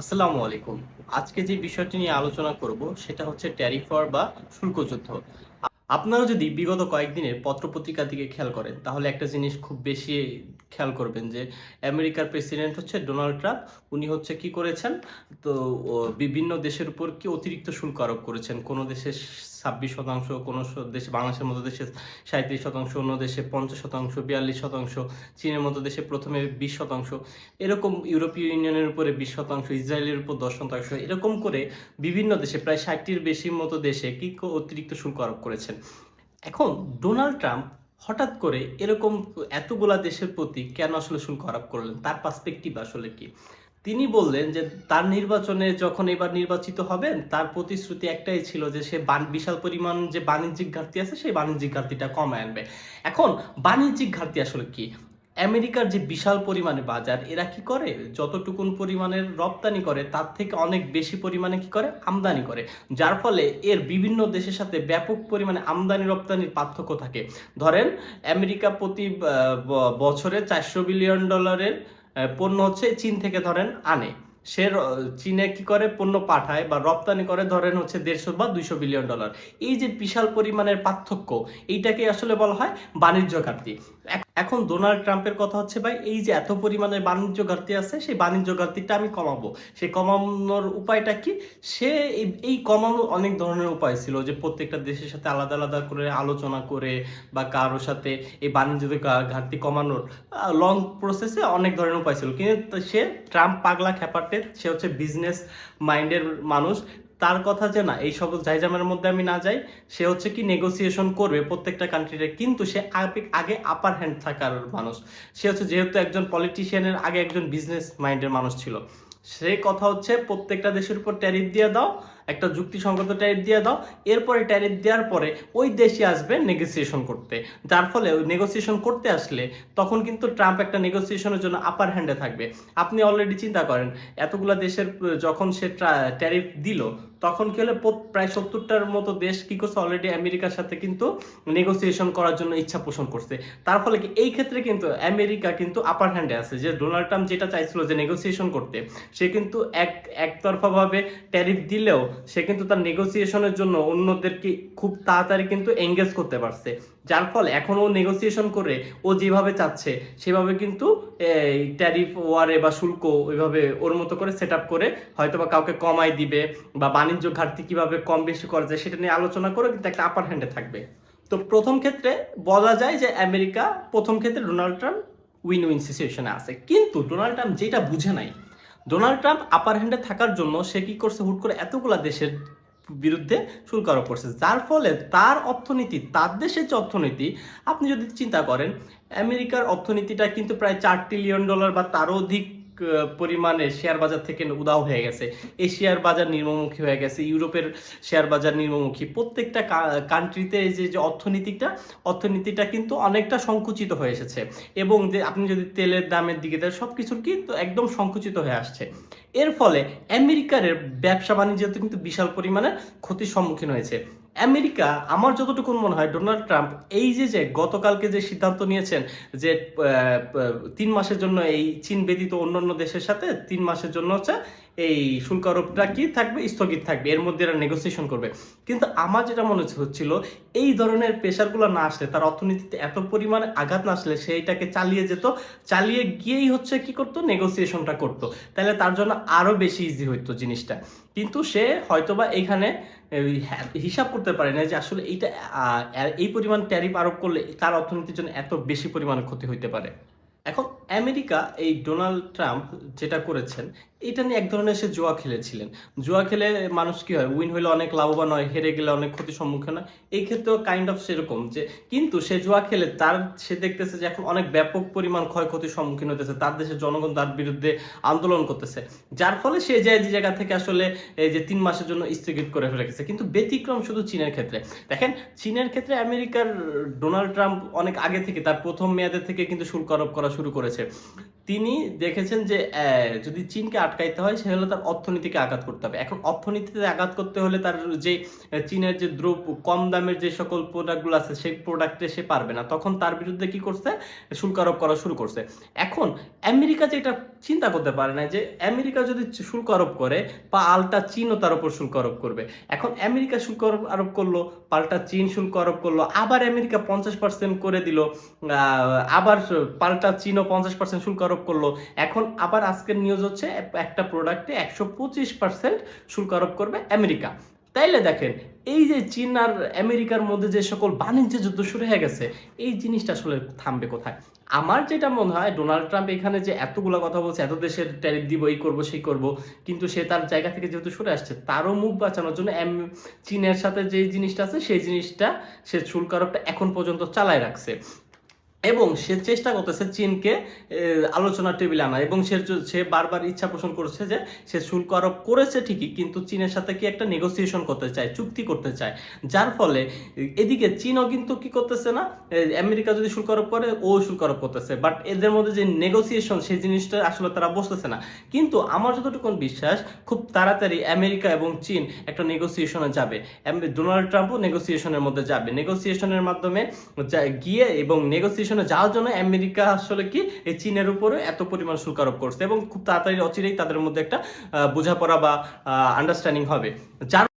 আসসালামু আলাইকুম। আজকে যে বিষয়টি নিয়ে আলোচনা করব সেটা হচ্ছে ট্যারিফ ওয়ার বা শুল্ক যুদ্ধ। আপনারা যদি বিগত কয়েকদিনের পত্রপত্রিকার দিকে খেয়াল করেন তাহলে একটা জিনিস খুব বেশি খেয়াল করবেন যে আমেরিকার প্রেসিডেন্ট হচ্ছে ডোনাল্ড ট্রাম্প। উনি হচ্ছে কি করেছেন, তো বিভিন্ন দেশের উপর কি অতিরিক্ত শুল্ক আরোপ করেছেন। কোনো দেশে 26%, কোনো দেশে, বাংলাদেশের মতো দেশে 37%, অন্য দেশে 50%, 42%, চীনের মতো দেশে প্রথমে 20%, এরকম ইউরোপীয় ইউনিয়নের উপরে 20%, ইসরায়েলের উপর 10%, এরকম করে বিভিন্ন দেশে প্রায় 60টির বেশি মতো দেশে কি অতিরিক্ত শুল্ক আরোপ করেছেন। এখন ডোনাল্ড ট্রাম্প হঠাৎ করে এরকম এতগুলা দেশের প্রতি কেন আসলে শুল্ক আরোপ করলেন, তার পার্সপেক্টিভ আসলে কি? তিনি বললেন যে তার নির্বাচনে যখন এবার নির্বাচিত হবেন তার প্রতিশ্রুতি একটাই ছিল যে সে বিশাল পরিমাণ যে বাণিজ্যিক ঘাটতি আছে সেই বাণিজ্যিক ঘাটতিটা কমায় আনবে। এখন বাণিজ্যিক ঘাটতি আসলে কি? আমেরিকার যে বিশাল পরিমাণে বাজার, এরা কি করে, যতটুকুন পরিমাণের রপ্তানি করে তার থেকে অনেক বেশি পরিমাণে কি করে, আমদানি করে। যার ফলে এর বিভিন্ন দেশের সাথে ব্যাপক পরিমাণে আমদানি রপ্তানির পার্থক্য থাকে। ধরেন আমেরিকা প্রতি বছরে $400 বিলিয়ন পণ্য হচ্ছে চীন থেকে ধরেন আনে। সে চীনে কি করে, পণ্য পাঠায় বা রপ্তানি করে ধরেন হচ্ছে 150 বা $200 বিলিয়ন। এই যে বিশাল পরিমাণের পার্থক্য, এইটাকে আসলে বলা হয় বাণিজ্য ঘাটতি। এখন ডোনাল্ড ট্রাম্পের কথা হচ্ছে, ভাই এই যে এত পরিমাণের বাণিজ্য ঘাটতি আছে, সেই বাণিজ্য ঘাটতিটা আমি কমাবো। সেই কমানোর উপায়টা কি? সে এই কমানোর অনেক ধরনের উপায় ছিল, যে প্রত্যেকটা দেশের সাথে আলাদা আলাদা করে আলোচনা করে বা কারোর সাথে এই বাণিজ্য ঘাটতি কমানোর লং প্রসেসে অনেক ধরনের উপায় ছিল। কিন্তু সে ট্রাম্প পাগলা খ্যাপাটে, সে হচ্ছে বিজনেস মাইন্ডের মানুষ। তার কথা যে না, এই সকল জায়জামের মধ্যে আমি না যাই, সে হচ্ছে কি নেগোসিয়েশন করবে প্রত্যেকটা কান্ট্রিতে, কিন্তু সে আগে আপার হ্যান্ড থাকার মানুষ। সে হচ্ছে যেহেতু একজন পলিটিশিয়ানের আগে একজন বিজনেস মাইন্ডের মানুষ ছিল, সে কথা হচ্ছে প্রত্যেকটা দেশের উপর ট্যারিফ দিয়ে দাও, একটা যুক্তিসঙ্গত ট্যারিফ দিয়ে দাও। এরপরে ট্যারিফ দেওয়ার পরে ওই দেশে আসবে নেগোসিয়েশন করতে। যার ফলে ওই নেগোসিয়েশন করতে আসলে তখন কিন্তু ট্রাম্প একটা নেগোসিয়েশনের জন্য আপার হ্যান্ডে থাকবে। আপনি অলরেডি চিন্তা করেন, এতগুলা দেশের যখন সে ট্যারিফ দিল, তখন কি হলে প্রায় 70টার মতো দেশ কি করছে, অলরেডি আমেরিকার সাথে কিন্তু নেগোসিয়েশন করার জন্য ইচ্ছা পোষণ করছে। তার ফলে কি এই ক্ষেত্রে কিন্তু আমেরিকা কিন্তু আপার হ্যান্ডে আছে। যে ডোনাল্ড ট্রাম্প যেটা চাইছিল যে নেগোসিয়েশন করতে, সে কিন্তু একতরফাভাবে ট্যারিফ দিলেও সে কিন্তু তার নেগোসিয়েশনের জন্য অন্যদেরকে খুব তাড়াতাড়ি কিন্তু এঙ্গেজ করতে পারছে। যার ফলে এখন ও নেগোসিয়েশন করে ও যেভাবে চাচ্ছে সেভাবে কিন্তু এই ট্যারিফ ওয়ারে বা শুল্ক ওইভাবে ওর মতো করে সেট আপ করে হয়তো বা কাউকে কমাই দিবে, বা বাণিজ্য ঘাটতি কিভাবে কম বেশি করা যায় সেটা নিয়ে আলোচনা করে কিন্তু একটা আপার হ্যান্ডে থাকবে। তো প্রথম ক্ষেত্রে বলা যায় যে আমেরিকা প্রথম ক্ষেত্রে ডোনাল্ড ট্রাম্প উইন উইন সিচুয়েশনে আছে। কিন্তু ডোনাল্ড ট্রাম্প যেটা বুঝে নাই, ডোনাল্ড ট্রাম্প আপার হ্যান্ডে থাকার জন্য সে কি করছে, হুট করে এতগুলা দেশের বিরুদ্ধে শুল্ক আরোপ করছে। যার ফলে তার অর্থনীতি, তার দেশের যে অর্থনীতি, আপনি যদি চিন্তা করেন আমেরিকার অর্থনীতিটা কিন্তু প্রায় $4 ট্রিলিয়ন বা তারও অধিক পরিমাণে শেয়ার বাজার থেকে উধাও হয়ে গেছে। এশিয়ার বাজার নিম্নমুখী হয়ে গেছে, ইউরোপের শেয়ার বাজার নিম্নমুখী। প্রত্যেকটা কান্ট্রিতে যে অর্থনীতিটা কিন্তু অনেকটা সংকুচিত হয়ে এসেছে। এবং যে আপনি যদি তেলের দামের দিকে দেন, সব কিছুর কিন্তু একদম সংকুচিত হয়ে আসছে। এর ফলে আমেরিকার ব্যবসা বাণিজ্য কিন্তু বিশাল পরিমাণে ক্ষতির সম্মুখীন হয়েছে। আমেরিকা, আমার যতটুকু মনে হয়, ডোনাল্ড ট্রাম্প এই যে গতকালকে যে সিদ্ধান্ত নিয়েছেন যে 3 মাসের জন্য এই চীন ব্যতীত অন্যান্য দেশের সাথে 3 মাসের জন্য হচ্ছে এই শুল্ক আরোপটা কি থাকবে, স্থগিত থাকবে, এর মধ্যে এরা নেগোসিয়েশন করবে। কিন্তু আমার যেটা মনে হচ্ছিল, এই ধরনের প্রেশারগুলো না আসলে, তার অর্থনীতিতে এত পরিমাণে আঘাত না আসলে সেইটাকে চালিয়ে যেত, চালিয়ে গিয়েই হচ্ছে কি করতো, নেগোসিয়েশনটা করতো। তাহলে তার জন্য আরো বেশি ইজি হইতো জিনিসটা। কিন্তু সে হয়তোবা এখানে হিসাব করতে পারে না যে আসলে এইটা এই পরিমাণ ট্যারিফ আরোপ করলে তার অর্থনীতির জন্য এত বেশি পরিমাণে ক্ষতি হইতে পারে। এখন আমেরিকা, এই ডোনাল্ড ট্রাম্প যেটা করেছেন, এটা নিয়ে এক ধরনের সে জুয়া খেলেছিলেন। জুয়া খেলে মানুষ কি হয়, উইন হইলে অনেক লাভবান হয়, হেরে গেলে অনেক ক্ষতির সম্মুখীন হয়। এই ক্ষেত্রেও কাইন্ড অফ সেরকম, যে কিন্তু সে জুয়া খেলে সে দেখতেছে যে এখন অনেক ব্যাপক পরিমাণ ক্ষয়ক্ষতির সম্মুখীন হতেছে, তার দেশের জনগণ তার বিরুদ্ধে আন্দোলন করতেছে। যার ফলে সে যে জায়গা থেকে আসলে এই যে 3 মাসের জন্য স্থগিত করে রেখেছে। কিন্তু ব্যতিক্রম শুধু চীনের ক্ষেত্রে। দেখেন, চীনের ক্ষেত্রে আমেরিকার ডোনাল্ড ট্রাম্প অনেক আগে থেকে, তার প্রথম মেয়াদের থেকে কিন্তু শুল্ক আরোপ করা শুরু করেছে। তিনি দেখেছেন যে যদি চীনকে আটকাইতে হয় সেহলে তার অর্থনীতিকে আঘাত করতে হবে। এখন অর্থনীতিতে আঘাত করতে হলে তার যে চীনের যে দ্রব্য কম দামের যে সকল প্রোডাক্টগুলো আছে সেই প্রোডাক্টে সে পারবে না, তখন তার বিরুদ্ধে কি করছে, শুল্ক আরোপ করা শুরু করছে। এখন আমেরিকা যেটা চিন্তা করতে পারে না যে আমেরিকা যদি শুল্ক আরোপ করে পাল্টা চীনও তার উপর শুল্ক আরোপ করবে। এখন আমেরিকা শুল্ক আরোপ করলো, পাল্টা চীন শুল্ক আরোপ করলো, আবার আমেরিকা 50% করে দিল, আবার পাল্টা চীনও 50% শুল্ক আরোপ করলো। এখন আবার আজকের নিউজ হচ্ছে একটা প্রোডাক্টে 125% শুল্ক আরোপ করবে আমেরিকা। তাইলে দেখেন এই যে চীন আর আমেরিকার মধ্যে যে সকল বাণিজ্য যুদ্ধ শুরু হয়ে গেছে, এই জিনিসটা আসলে থামবে কোথায়? আমার যেটা মনে হয় ডোনাল্ড ট্রাম্প এখানে যে এতগুলো কথা বলছে, এত দেশের ট্যারিফ দিব, এই করবো সেই করবো, কিন্তু সে তার জায়গা থেকে যেহেতু সরে আসছে, তারও মুখ বাঁচানোর জন্য চীনের সাথে যে জিনিসটা আছে সেই জিনিসটা সে শুল্ক আরোপটা এখন পর্যন্ত চালায় রাখছে এবং সে চেষ্টা করতেছে চীনকে আলোচনার টেবিলে আনা। এবং সে বারবার ইচ্ছা পোষণ করছে যে সে শুল্ক আরোপ করেছে ঠিকই, কিন্তু চীনের সাথে কি একটা নেগোসিয়েশন করতে চায়, চুক্তি করতে চায়, যার ফলে এদিকে চীনও কিন্তু কি করতেছে না, আমেরিকা যদি শুল্ক আরোপ করে ও শুল্ক আরোপ করতেছে, বাট এদের মধ্যে যে নেগোসিয়েশন সেই জিনিসটা আসলে তারা বসতেছে না। কিন্তু আমার যতটুকু বিশ্বাস খুব তাড়াতাড়ি আমেরিকা এবং চীন একটা নেগোসিয়েশনে যাবে, ডোনাল্ড ট্রাম্পও নেগোসিয়েশনের মধ্যে যাবে, নেগোসিয়েশনের মাধ্যমে গিয়ে এবং নেগোসিয়েশনে যাওয়ার জন্য আমেরিকা আসলে কি এই চীনের উপরে এত পরিমাণ শুল্ক আরোপ করছে এবং খুব তাড়াতাড়ি অচিরেই তাদের মধ্যে একটা বোঝাপড়া বা আন্ডারস্ট্যান্ডিং হবে, যার